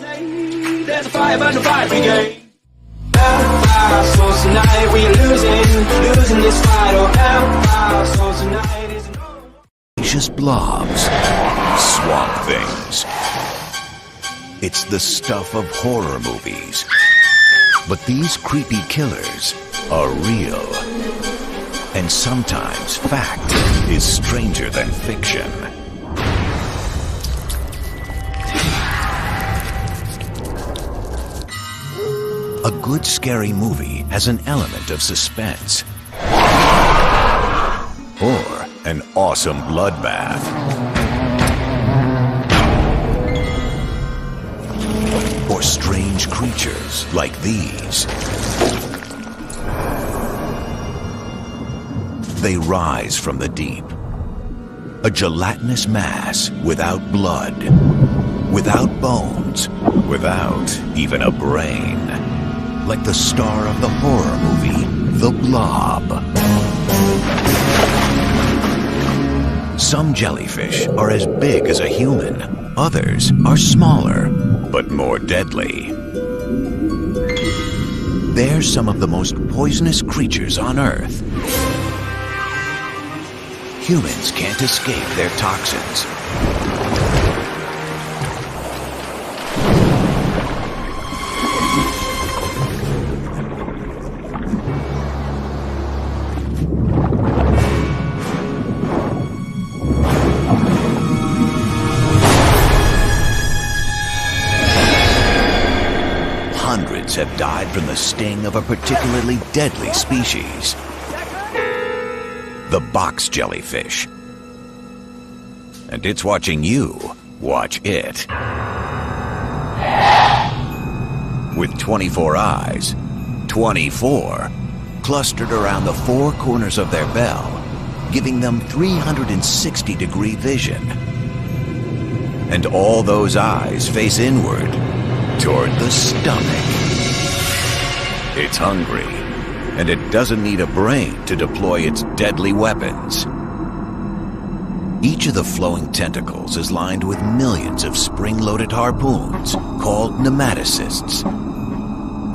There's a fire burn the fire brigade. Our souls tonight, we are losing this fight. Oh, our souls tonight is Just blobs, swamp things. It's the stuff of horror movies. But these creepy killers are real. And sometimes fact is stranger than fiction. A good scary movie has an element of suspense. Or an awesome bloodbath. Or strange creatures like these. They rise from the deep. A gelatinous mass without blood, without bones, without even a brain. Like the star of the horror movie, The Blob. Some jellyfish are as big as a human. Others are smaller, but more deadly. They're some of the most poisonous creatures on Earth. Humans can't escape their toxins. Hundreds have died from the sting of a particularly deadly species. The box jellyfish. And it's watching you watch it. With 24 eyes, 24, clustered around the four corners of their bell, giving them 360-degree vision. And all those eyes face inward, toward the stomach. It's hungry, and it doesn't need a brain to deploy its deadly weapons. Each of the flowing tentacles is lined with millions of spring-loaded harpoons called nematocysts.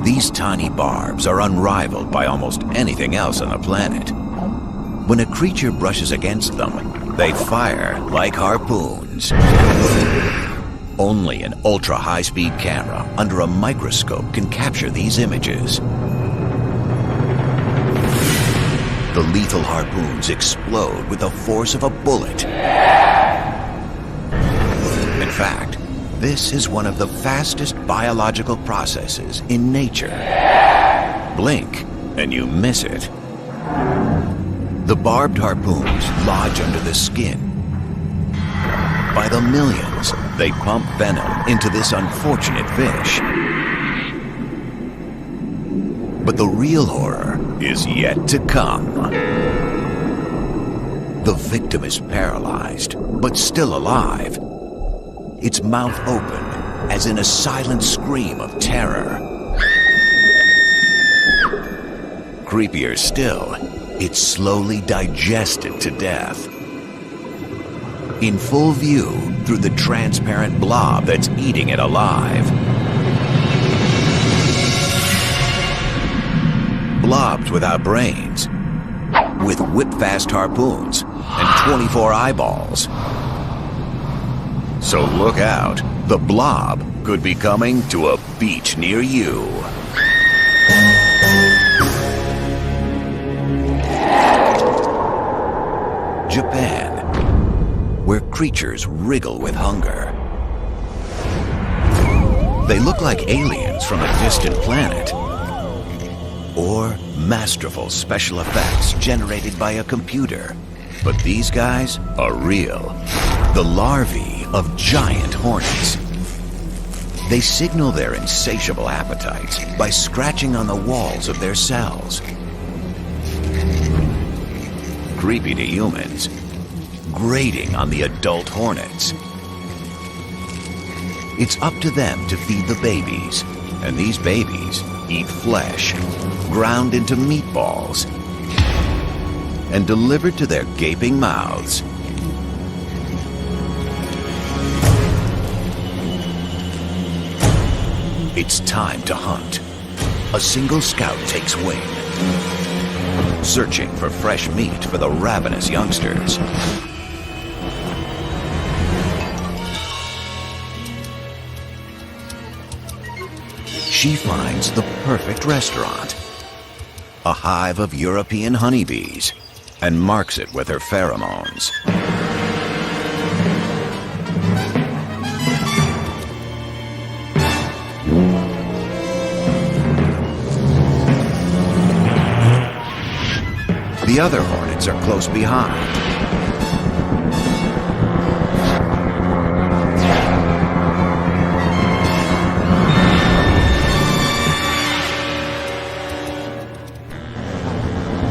These tiny barbs are unrivaled by almost anything else on the planet. When a creature brushes against them, they fire like harpoons. Only an ultra-high-speed camera under a microscope can capture these images. The lethal harpoons explode with the force of a bullet. In fact, this is one of the fastest biological processes in nature. Blink, and you miss it. The barbed harpoons lodge under the skin. By the millions, they pump venom into this unfortunate fish. But the real horror is yet to come. The victim is paralyzed, but still alive. Its mouth open, as in a silent scream of terror. Creepier still, it's slowly digested to death. In full view through the transparent blob that's eating it alive. Blobs without brains, with whip-fast harpoons and 24 eyeballs. So look out, the blob could be coming to a beach near you. Japan, where creatures wriggle with hunger. They look like aliens from a distant planet. Or masterful special effects generated by a computer. But these guys are real. The larvae of giant hornets. They signal their insatiable appetites by scratching on the walls of their cells. Creepy to humans, grating on the adult hornets. It's up to them to feed the babies, and these babies eat flesh, ground into meatballs, and delivered to their gaping mouths. It's time to hunt. A single scout takes wing, searching for fresh meat for the ravenous youngsters. She finds the perfect restaurant, a hive of European honeybees, and marks it with her pheromones. The other hornets are close behind.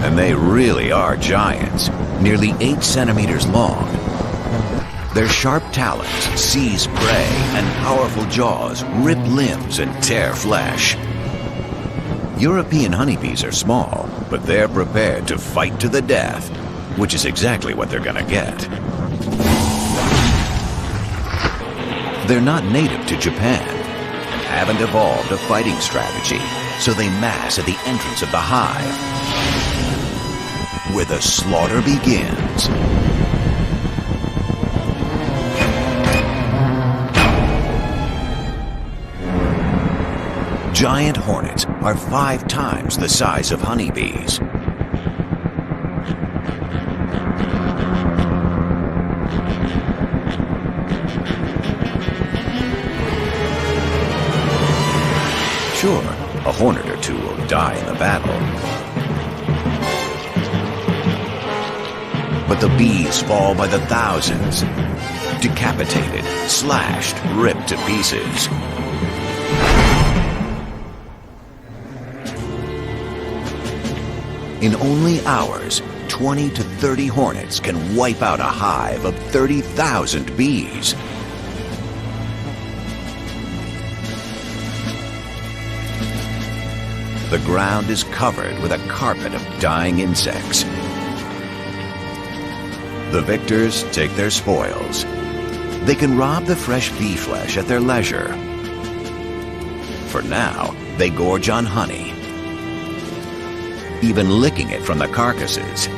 And they really are giants, nearly 8 centimeters long. Their sharp talons seize prey and powerful jaws rip limbs and tear flesh. European honeybees are small, but they're prepared to fight to the death, which is exactly what they're gonna get. They're not native to Japan and haven't evolved a fighting strategy, so they mass at the entrance of the hive, where the slaughter begins. Giant hornets are 5 times the size of honeybees. Sure, a hornet or two will die in the battle, but the bees fall by the thousands, decapitated, slashed, ripped to pieces. In only hours, 20 to 30 hornets can wipe out a hive of 30,000 bees. The ground is covered with a carpet of dying insects. The victors take their spoils. They can rob the fresh bee flesh at their leisure. For now, they gorge on honey, even licking it from the carcasses.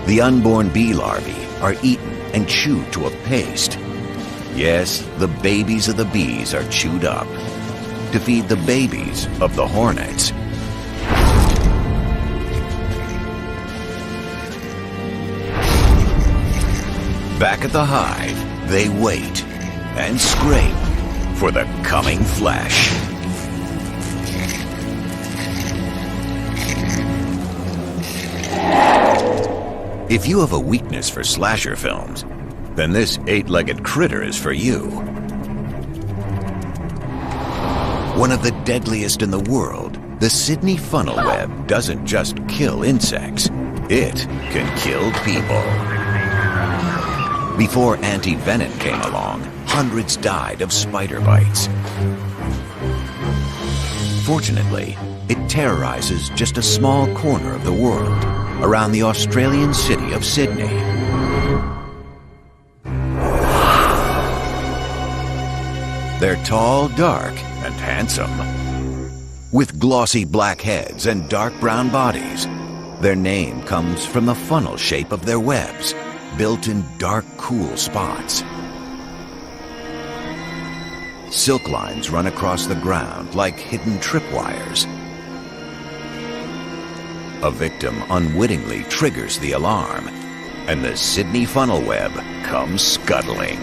The unborn bee larvae are eaten and chewed to a paste. Yes, the babies of the bees are chewed up to feed the babies of the hornets. Back at the hive, they wait and scrape for the coming flesh. If you have a weakness for slasher films, then this 8-legged critter is for you. One of the deadliest in the world, the Sydney funnel web doesn't just kill insects, it can kill people. Before anti-venom came along, hundreds died of spider bites. Fortunately, it terrorizes just a small corner of the world, around the Australian city of Sydney. They're tall, dark, and handsome. With glossy black heads and dark brown bodies, their name comes from the funnel shape of their webs, built in dark, cool spots. Silk lines run across the ground like hidden tripwires. A victim unwittingly triggers the alarm, and the Sydney funnel web comes scuttling.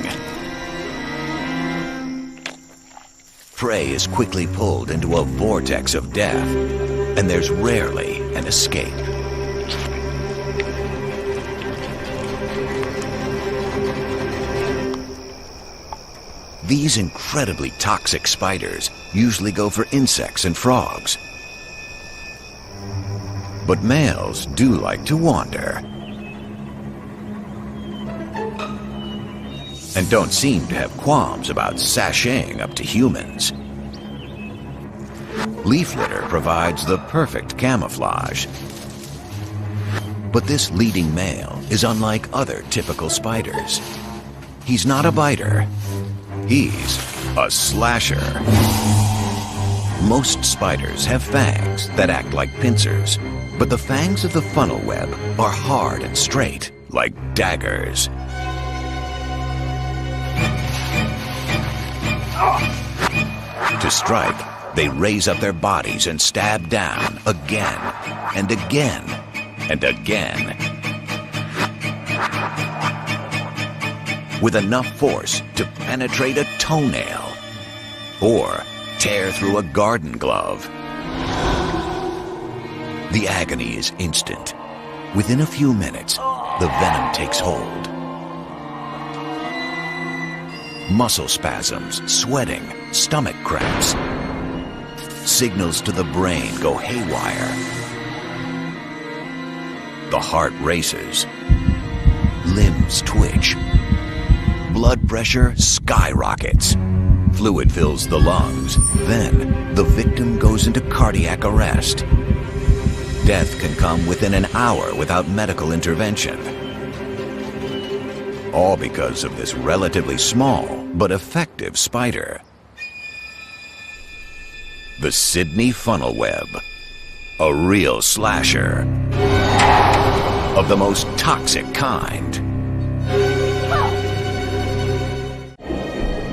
Prey is quickly pulled into a vortex of death, and there's rarely an escape. These incredibly toxic spiders usually go for insects and frogs. But males do like to wander, and don't seem to have qualms about sashaying up to humans. Leaf litter provides the perfect camouflage. But this leading male is unlike other typical spiders. He's not a biter. He's a slasher. Most spiders have fangs that act like pincers, but the fangs of the funnel web are hard and straight, like daggers. To strike, they raise up their bodies and stab down again and again and again. With enough force to penetrate a toenail or tear through a garden glove. The agony is instant. Within a few minutes, the venom takes hold. Muscle spasms, sweating, stomach cramps. Signals to the brain go haywire. The heart races. Limbs twitch. Blood pressure skyrockets. Fluid fills the lungs. Then, the victim goes into cardiac arrest. Death can come within an hour without medical intervention. All because of this relatively small but effective spider. The Sydney funnel web. A real slasher. Of the most toxic kind.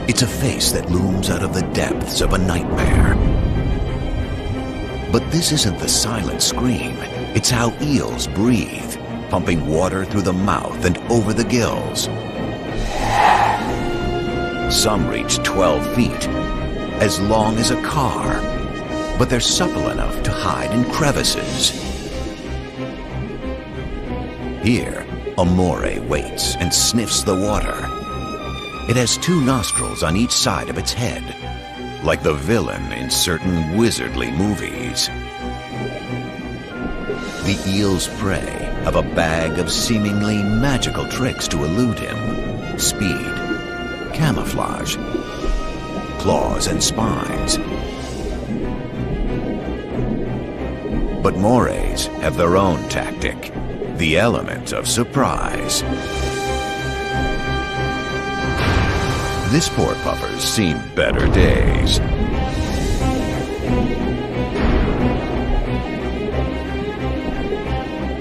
It's a face that looms out of the depths of a nightmare. But this isn't the silent scream. It's how eels breathe, pumping water through the mouth and over the gills. Some reach 12 feet, as long as a car, but they're supple enough to hide in crevices. Here, a moray waits and sniffs the water. It has two nostrils on each side of its head, like the villain in certain wizardly movies. The eel's prey have a bag of seemingly magical tricks to elude him. Speed, camouflage, claws and spines. But morays have their own tactic, the element of surprise. This poor puffer's seen better days.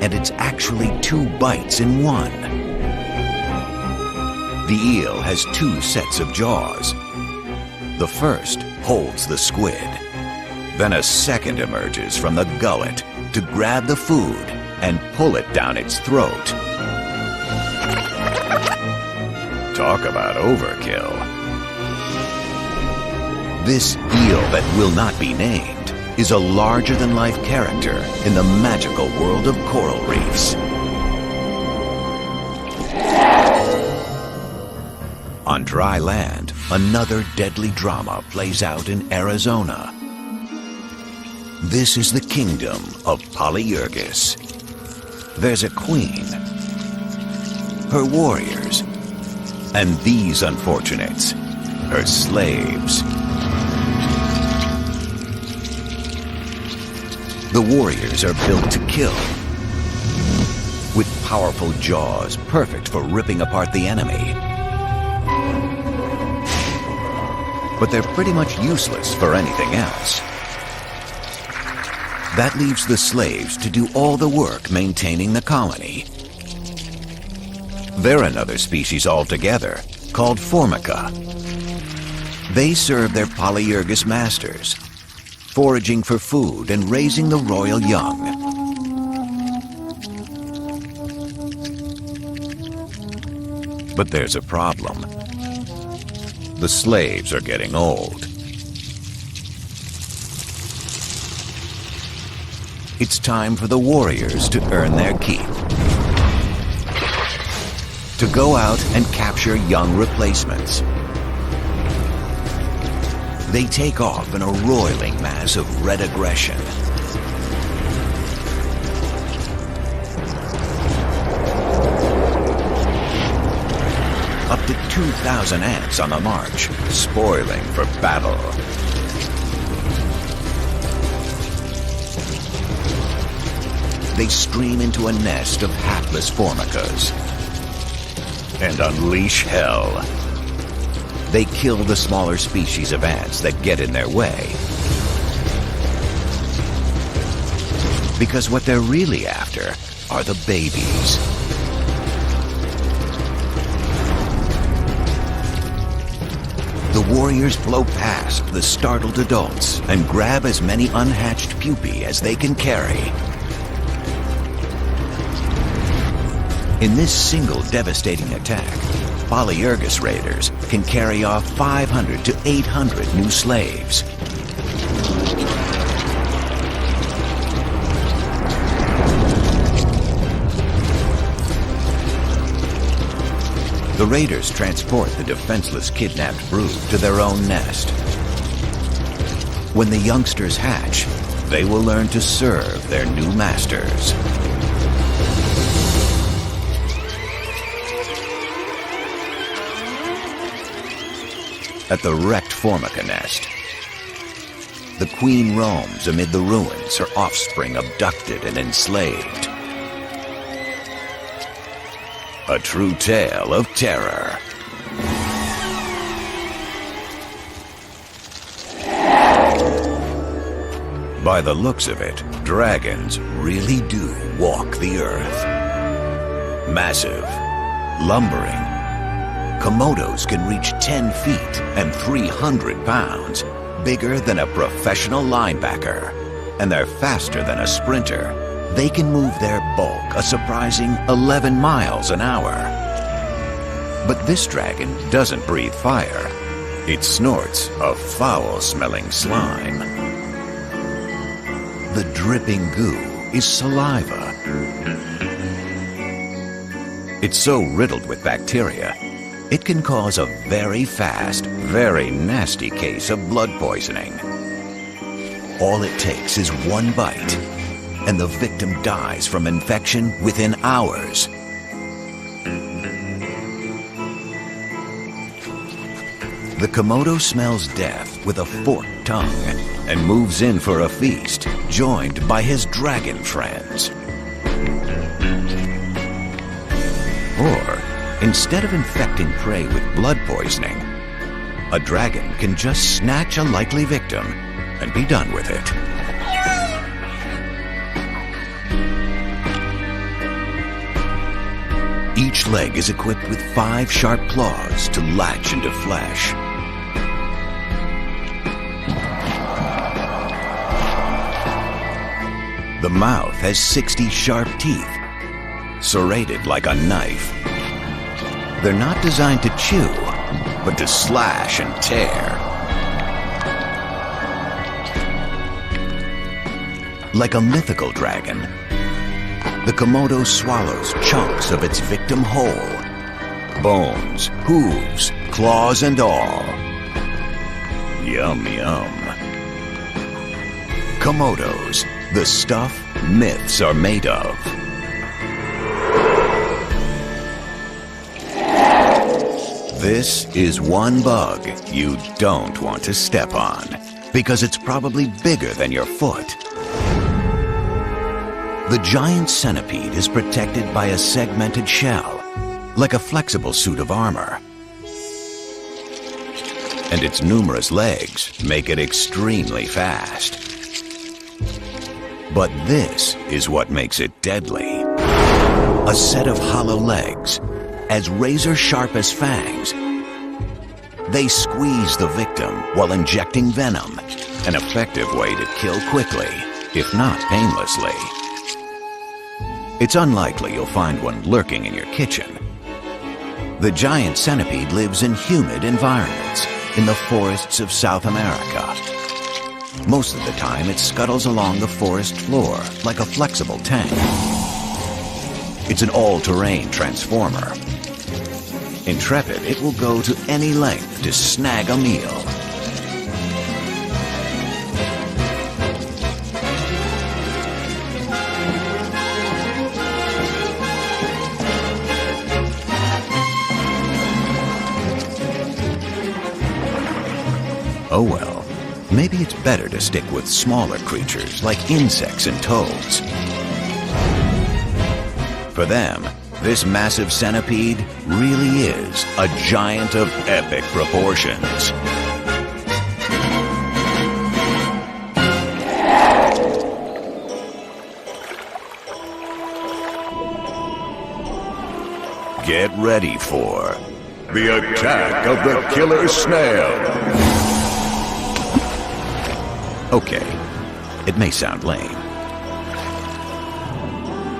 And it's actually 2 bites in one. The eel has 2 sets of jaws. The first holds the squid. Then a second emerges from the gullet to grab the food and pull it down its throat. Talk about overkill. This eel that will not be named is a larger-than-life character in the magical world of coral reefs. On dry land, another deadly drama plays out in Arizona. This is the kingdom of Polyergus. There's a queen, her warriors, and these unfortunates, her slaves. The warriors are built to kill, with powerful jaws perfect for ripping apart the enemy. But they're pretty much useless for anything else. That leaves the slaves to do all the work maintaining the colony. They're another species altogether, called Formica. They serve their Polyergus masters, foraging for food and raising the royal young. But there's a problem. The slaves are getting old. It's time for the warriors to earn their keep. To go out and capture young replacements. They take off in a roiling mass of red aggression. Up to 2,000 ants on the march, spoiling for battle. they stream into a nest of hapless formicas and unleash hell. They kill the smaller species of ants that get in their way, because what they're really after are the babies. The warriors blow past the startled adults and grab as many unhatched pupae as they can carry. In this single devastating attack, Polyergus raiders can carry off 500 to 800 new slaves. The raiders transport the defenseless kidnapped brood to their own nest. When the youngsters hatch, they will learn to serve their new masters. At the wrecked formica nest, the queen roams amid the ruins, her offspring abducted and enslaved. A true tale of terror. By the looks of it, dragons really do walk the earth. Massive, lumbering, Komodos can reach 10 feet and 300 pounds, bigger than a professional linebacker, and they're faster than a sprinter. They can move their bulk a surprising 11 miles an hour. But this dragon doesn't breathe fire. It snorts a foul-smelling slime. The dripping goo is saliva. It's so riddled with bacteria, it can cause a very fast, very nasty case of blood poisoning. All it takes is one bite, and the victim dies from infection within hours. The Komodo smells death with a forked tongue and moves in for a feast, joined by his dragon friends. Or, instead of infecting prey with blood poisoning, a dragon can just snatch a likely victim and be done with it. Each leg is equipped with 5 sharp claws to latch into flesh. The mouth has 60 sharp teeth, serrated like a knife. They're not designed to chew, but to slash and tear. Like a mythical dragon, the Komodo swallows chunks of its victim whole. Bones, hooves, claws and all. Yum, yum. Komodos, the stuff myths are made of. This is one bug you don't want to step on, because it's probably bigger than your foot. The giant centipede is protected by a segmented shell, like a flexible suit of armor. And its numerous legs make it extremely fast. But this is what makes it deadly. A set of hollow legs, as razor-sharp as fangs. They squeeze the victim while injecting venom, an effective way to kill quickly, if not painlessly. It's unlikely you'll find one lurking in your kitchen. The giant centipede lives in humid environments, in the forests of South America. Most of the time, it scuttles along the forest floor like a flexible tank. It's an all-terrain transformer. Intrepid, it will go to any length to snag a meal. Oh well, maybe it's better to stick with smaller creatures like insects and toads. For them, this massive centipede really is a giant of epic proportions. Get ready for the attack of the killer snail. Okay, it may sound lame,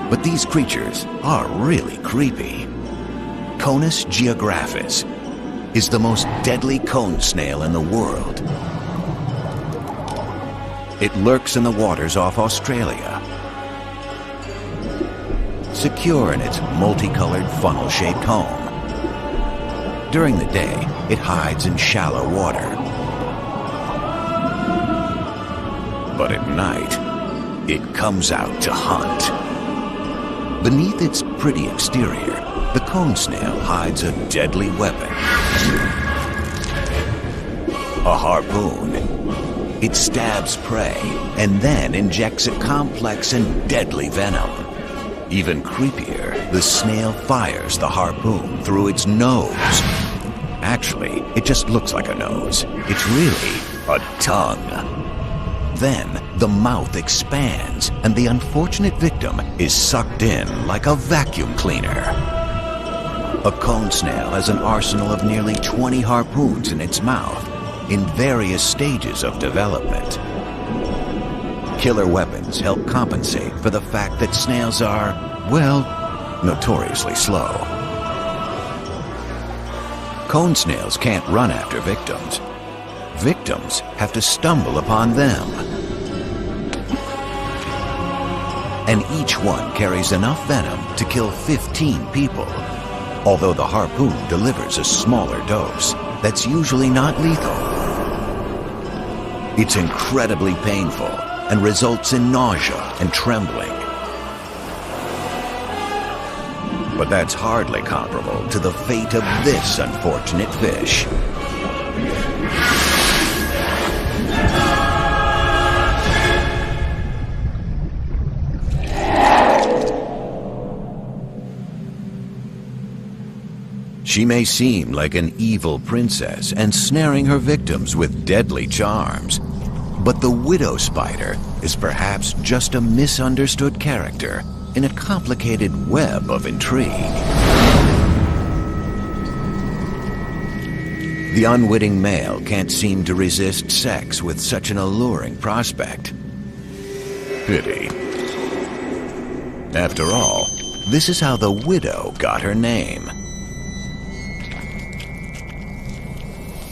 but these creatures are really creepy. Conus geographus is the most deadly cone snail in the world. It lurks in the waters off Australia, secure in its multicolored funnel-shaped home. During the day, it hides in shallow water. But at night, it comes out to hunt. Beneath its pretty exterior, the cone snail hides a deadly weapon. A harpoon. It stabs prey and then injects a complex and deadly venom. Even creepier, the snail fires the harpoon through its nose. Actually, it just looks like a nose. It's really a tongue. Then, the mouth expands, and the unfortunate victim is sucked in like a vacuum cleaner. A cone snail has an arsenal of nearly 20 harpoons in its mouth, in various stages of development. Killer weapons help compensate for the fact that snails are, well, notoriously slow. Cone snails can't run after victims. Victims have to stumble upon them. And each one carries enough venom to kill 15 people, although the harpoon delivers a smaller dose that's usually not lethal. It's incredibly painful and results in nausea and trembling. But that's hardly comparable to the fate of this unfortunate fish. She may seem like an evil princess, ensnaring her victims with deadly charms. But the widow spider is perhaps just a misunderstood character in a complicated web of intrigue. The unwitting male can't seem to resist sex with such an alluring prospect. Pity. After all, this is how the widow got her name.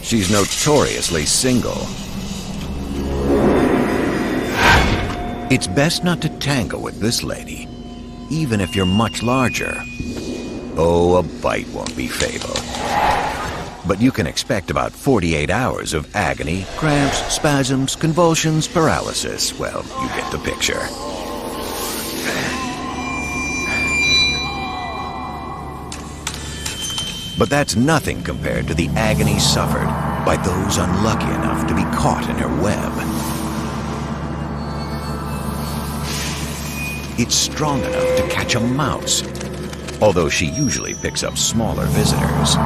She's notoriously single. It's best not to tangle with this lady, even if you're much larger. Oh, a bite won't be fatal. But you can expect about 48 hours of agony, cramps, spasms, convulsions, paralysis. Well, you get the picture. But that's nothing compared to the agony suffered by those unlucky enough to be caught in her web. It's strong enough to catch a mouse, although she usually picks up smaller visitors.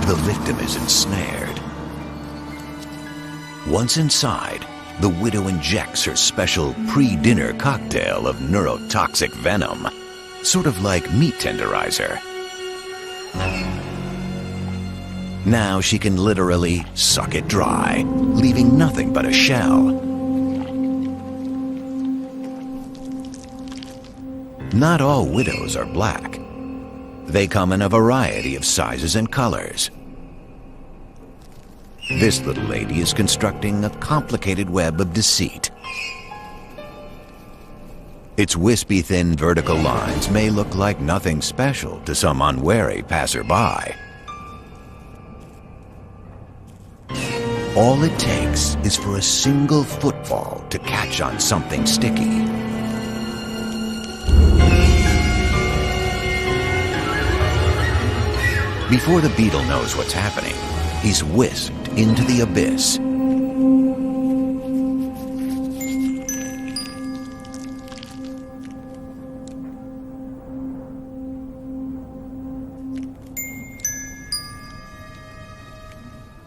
The victim is ensnared. Once inside, the widow injects her special pre-dinner cocktail of neurotoxic venom, sort of like meat tenderizer. Now she can literally suck it dry, leaving nothing but a shell. Not all widows are black. They come in a variety of sizes and colors. This little lady is constructing a complicated web of deceit. Its wispy thin vertical lines may look like nothing special to some unwary passerby. All it takes is for a single footfall to catch on something sticky. Before the beetle knows what's happening, he's whisked into the abyss.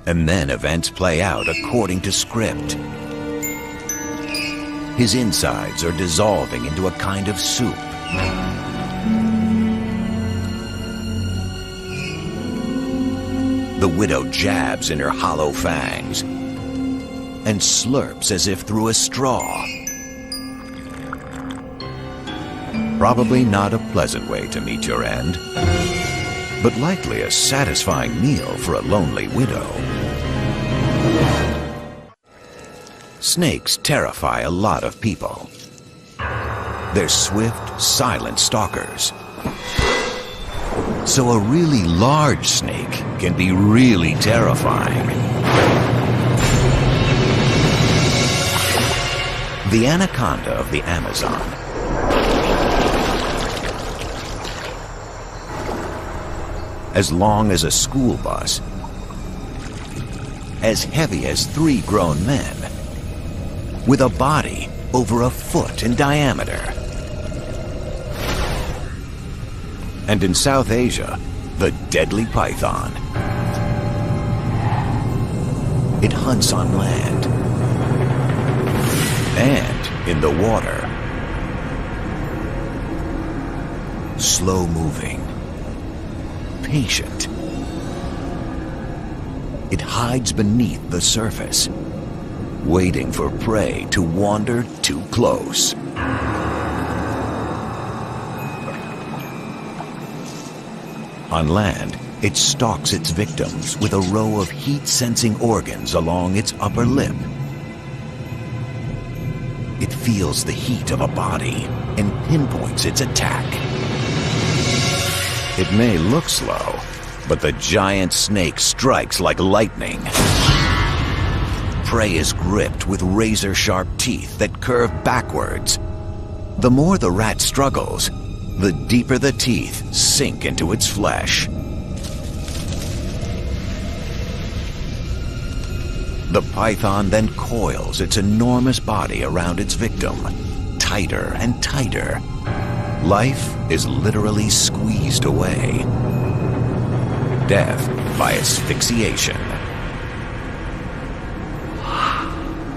And then events play out according to script. His insides are dissolving into a kind of soup. The widow jabs in her hollow fangs and slurps as if through a straw. Probably not a pleasant way to meet your end, but likely a satisfying meal for a lonely widow. Snakes terrify a lot of people. They're swift, silent stalkers. So a really large snake can be really terrifying. The anaconda of the Amazon. As long as a school bus, as heavy as 3 grown men, with a body over a foot in diameter. And in South Asia, the deadly python. It hunts on land and in the water. Slow-moving, patient. It hides beneath the surface, waiting for prey to wander too close. On land, it stalks its victims with a row of heat-sensing organs along its upper lip. It feels the heat of a body and pinpoints its attack. It may look slow, but the giant snake strikes like lightning. Prey is gripped with razor-sharp teeth that curve backwards. The more the rat struggles, the deeper the teeth sink into its flesh. The python then coils its enormous body around its victim, tighter and tighter. Life is literally squeezed away. Death by asphyxiation.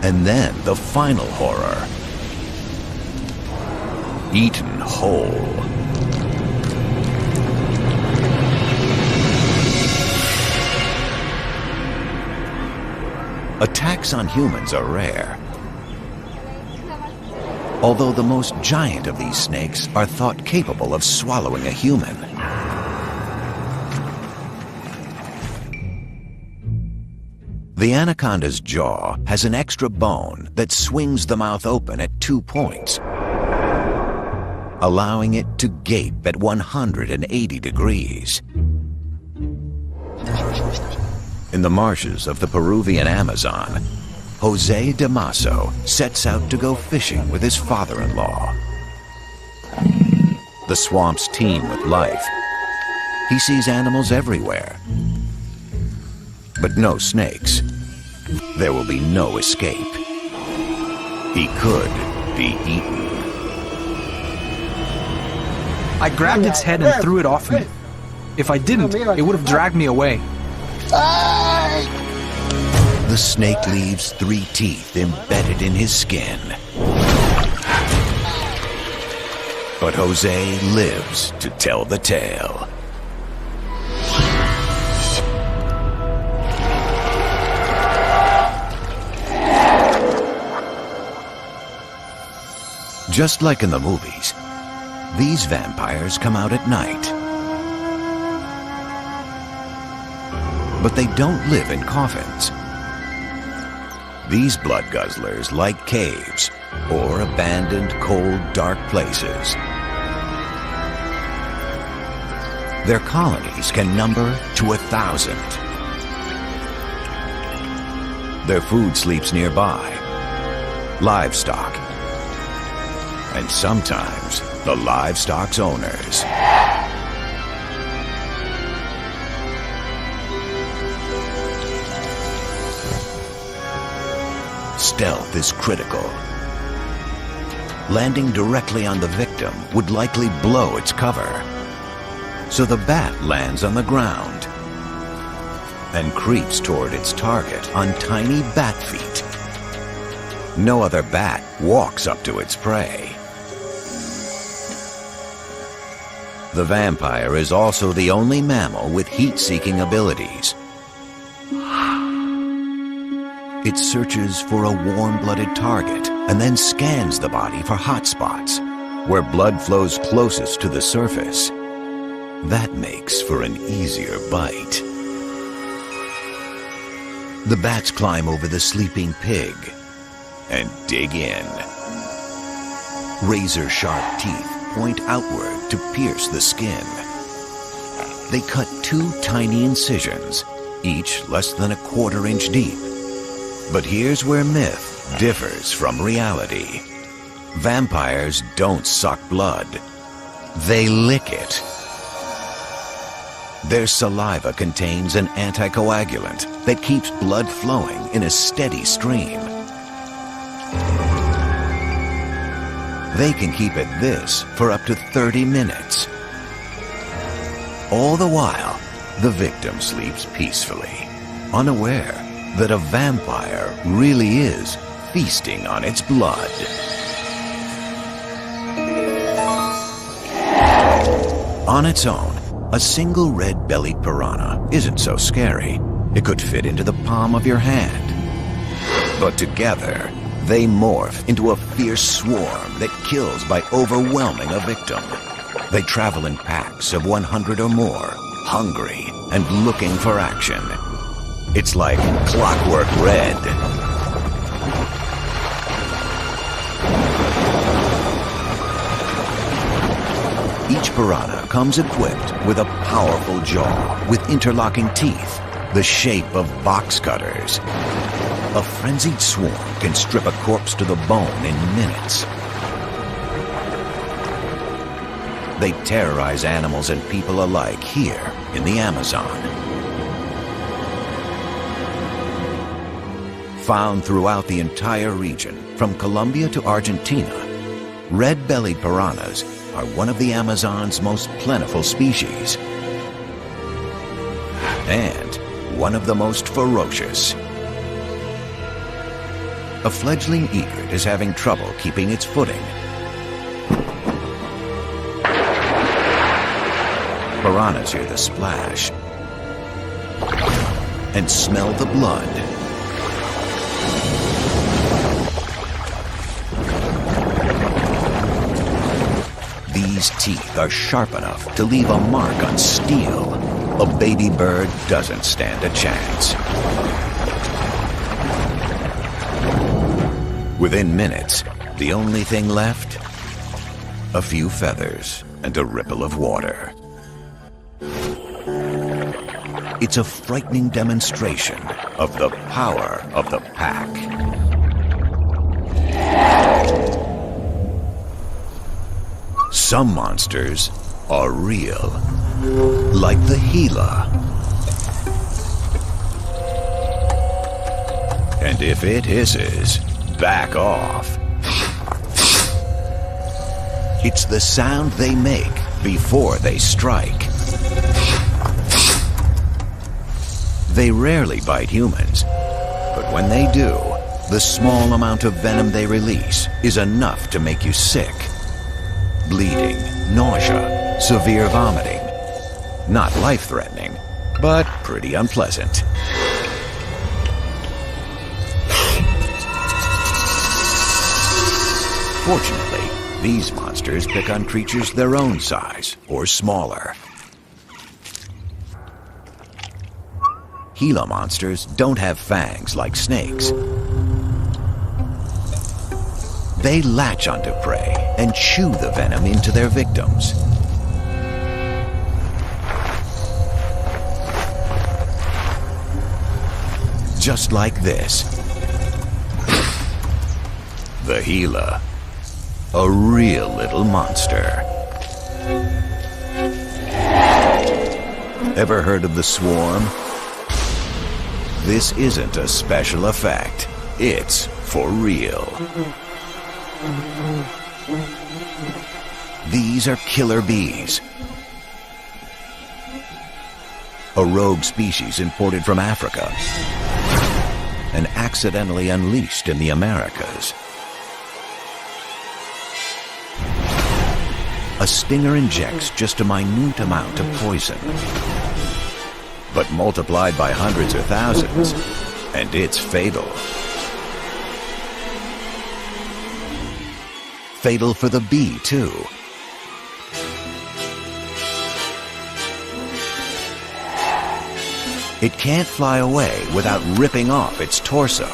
And then the final horror. Eaten whole. Attacks on humans are rare, although the most giant of these snakes are thought capable of swallowing a human. The anaconda's jaw has an extra bone that swings the mouth open at 2 points, allowing it to gape at 180 degrees. In the marshes of the Peruvian Amazon, Jose Damaso sets out to go fishing with his father-in-law. The swamps teem with life. He sees animals everywhere, but no snakes. There will be no escape. He could be eaten. I grabbed its head and threw it off me. If I didn't, it would have dragged me away. The snake leaves 3 teeth embedded in his skin. But Jose lives to tell the tale. Just like in the movies, these vampires come out at night. But they don't live in coffins. These blood guzzlers like caves or abandoned, cold, dark places. Their colonies can number to 1,000. Their food sleeps nearby, livestock, and sometimes the livestock's owners. Stealth is critical. Landing directly on the victim would likely blow its cover, so the bat lands on the ground. and creeps toward its target on tiny bat feet. No other bat walks up to its prey. The vampire is also the only mammal with heat-seeking abilities. It searches for a warm-blooded target and then scans the body for hot spots, where blood flows closest to the surface. That makes for an easier bite. The bats climb over the sleeping pig and dig in. Razor-sharp teeth point outward to pierce the skin. They cut 2 tiny incisions, each less than a quarter-inch deep. But here's where myth differs from reality. Vampires don't suck blood. They lick it. Their saliva contains an anticoagulant that keeps blood flowing in a steady stream. They can keep at this for up to 30 minutes. All the while, the victim sleeps peacefully, unaware that a vampire really is feasting on its blood. On its own, a single red-bellied piranha isn't so scary. It could fit into the palm of your hand. But together, they morph into a fierce swarm that kills by overwhelming a victim. They travel in packs of 100 or more, hungry and looking for action. It's like Clockwork Red. Each piranha comes equipped with a powerful jaw with interlocking teeth, the shape of box cutters. A frenzied swarm can strip a corpse to the bone in minutes. They terrorize animals and people alike here in the Amazon. Found throughout the entire region, from Colombia to Argentina, red-bellied piranhas are one of the Amazon's most plentiful species. And one of the most ferocious. A fledgling egret is having trouble keeping its footing. Piranhas hear the splash and smell the blood. These teeth are sharp enough to leave a mark on steel. A baby bird doesn't stand a chance. Within minutes, the only thing left? A few feathers and a ripple of water. It's a frightening demonstration of the power of the pack. Some monsters are real, like the Gila. And if it hisses, back off. It's the sound they make before they strike. They rarely bite humans, but when they do, the small amount of venom they release is enough to make you sick. Bleeding, nausea, severe vomiting. Not life-threatening, but pretty unpleasant. Fortunately, these monsters pick on creatures their own size or smaller. Gila monsters don't have fangs like snakes. They latch onto prey and chew the venom into their victims. Just like this. The Gila. A real little monster. Ever heard of the swarm? This isn't a special effect. It's for real. These are killer bees. a rogue species imported from Africa and accidentally unleashed in the Americas. A stinger injects just a minute amount of poison, but multiplied by hundreds or thousands, and it's fatal. Fatal for the bee, too. It can't fly away without ripping off its torso.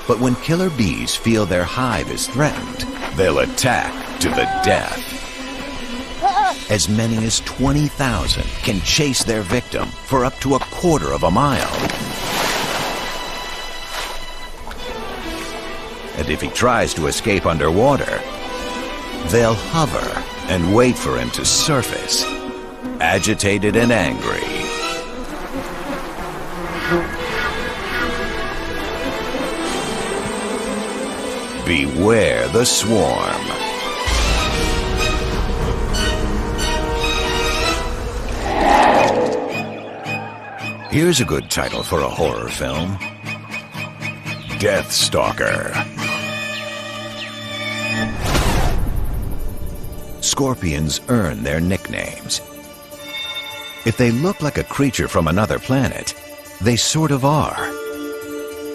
But when killer bees feel their hive is threatened, they'll attack to the death. As many as 20,000 can chase their victim for up to a quarter of a mile. And if he tries to escape underwater, they'll hover and wait for him to surface, agitated and angry. Beware the swarm. Here's a good title for a horror film. Death Stalker. Scorpions earn their nicknames. If they look like a creature from another planet, they sort of are.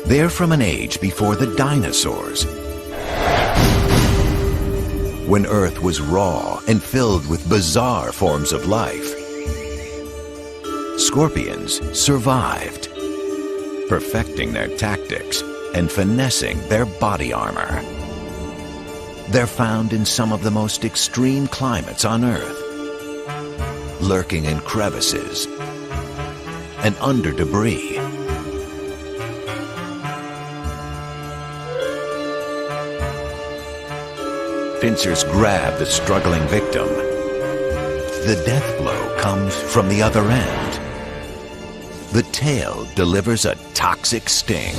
They're from an age before the dinosaurs, when Earth was raw and filled with bizarre forms of life. Scorpions survived, perfecting their tactics and finessing their body armor. They're found in some of the most extreme climates on Earth, lurking in crevices and under debris. Pincers grab the struggling victim. The death blow comes from the other end. The tail delivers a toxic sting.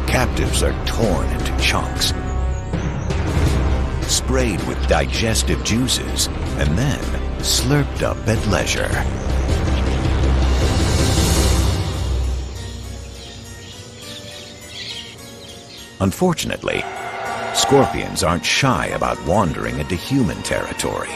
Captives are torn into chunks, sprayed with digestive juices, and then slurped up at leisure. Unfortunately, scorpions aren't shy about wandering into human territory.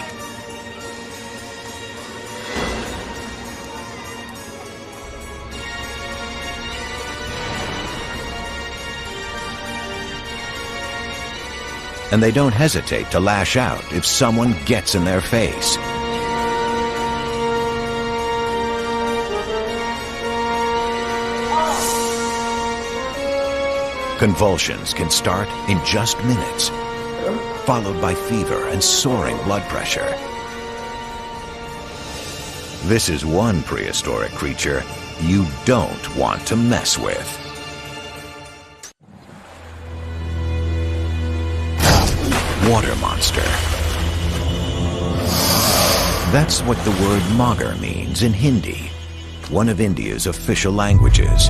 And they don't hesitate to lash out if someone gets in their face. Convulsions can start in just minutes, followed by fever and soaring blood pressure. This is one prehistoric creature you don't want to mess with. Water monster. That's what the word mugger means in Hindi, one of India's official languages.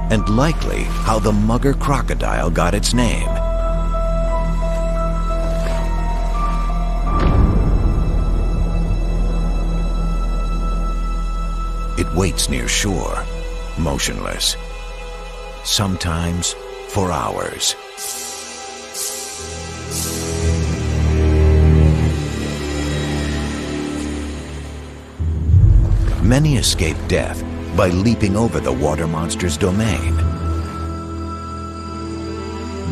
And likely how the mugger crocodile got its name. It waits near shore, motionless, sometimes for hours. Many escape death by leaping over the water monster's domain.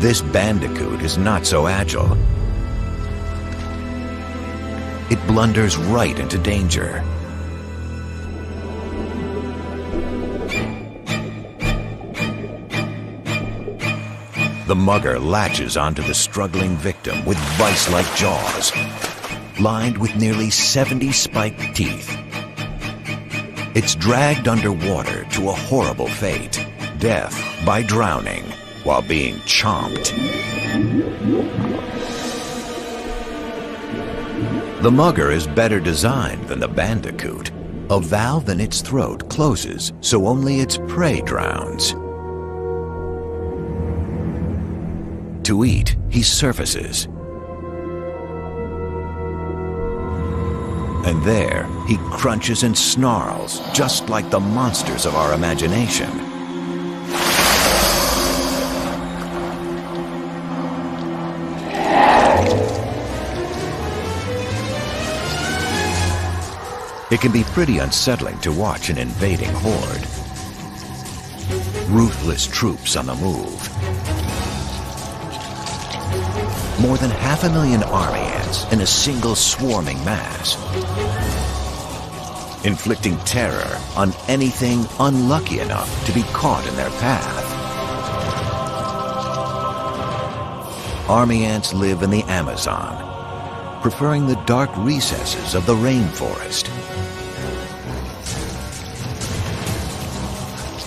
This bandicoot is not so agile. It blunders right into danger. The mugger latches onto the struggling victim with vice-like jaws, lined with nearly 70 spiked teeth. It's dragged underwater to a horrible fate, death by drowning while being chomped. The mugger is better designed than the bandicoot. A valve in its throat closes so only its prey drowns. To eat, he surfaces. And there, he crunches and snarls, just like the monsters of our imagination. It can be pretty unsettling to watch an invading horde. Ruthless troops on the move. More than 500,000 army ants in a single swarming mass, inflicting terror on anything unlucky enough to be caught in their path. Army ants live in the Amazon, preferring the dark recesses of the rainforest.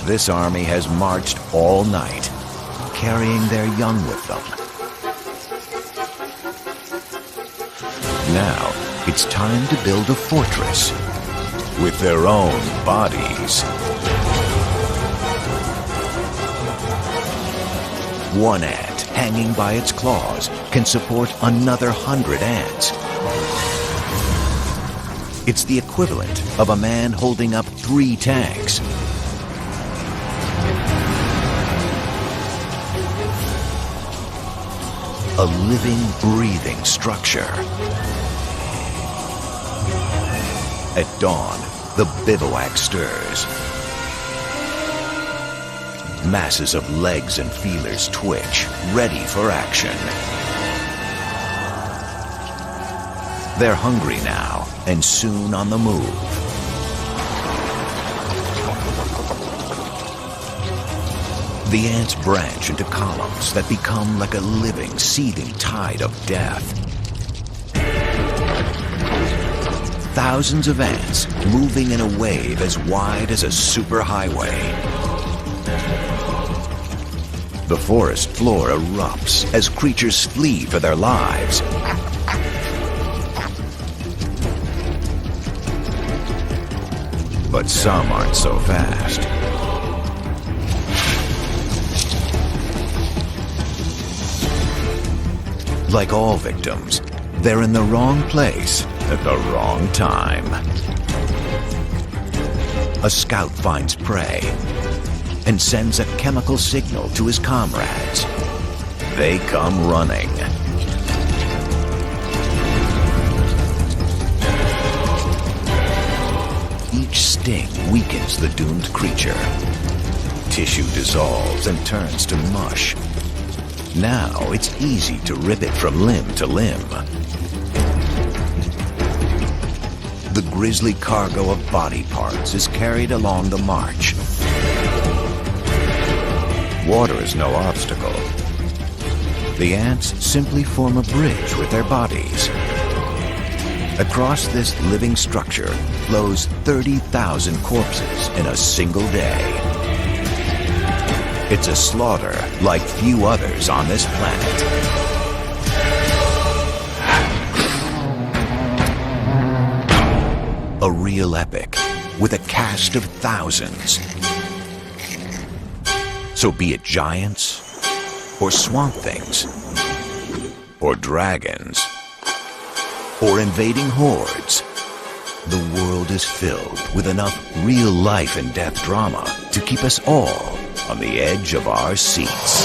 This army has marched all night, carrying their young with them. Now, it's time to build a fortress with their own bodies. One ant, hanging by its claws, can support another 100 ants. It's the equivalent of a man holding up 3 tanks. A living, breathing structure. At dawn, the bivouac stirs. Masses of legs and feelers twitch, ready for action. They're hungry now, and soon on the move. The ants branch into columns that become like a living, seething tide of death. Thousands of ants moving in a wave as wide as a superhighway. The forest floor erupts as creatures flee for their lives. But some aren't so fast. Like all victims, they're in the wrong place at the wrong time. A scout finds prey and sends a chemical signal to his comrades. They come running. Each sting weakens the doomed creature. Tissue dissolves and turns to mush. Now it's easy to rip it from limb to limb. The grisly cargo of body parts is carried along the march. Water is no obstacle. The ants simply form a bridge with their bodies. Across this living structure flows 30,000 corpses in a single day. It's a slaughter like few others on this planet. A real epic with a cast of thousands. So be it giants, or swamp things, or dragons, or invading hordes, the world is filled with enough real life and death drama to keep us all on the edge of our seats.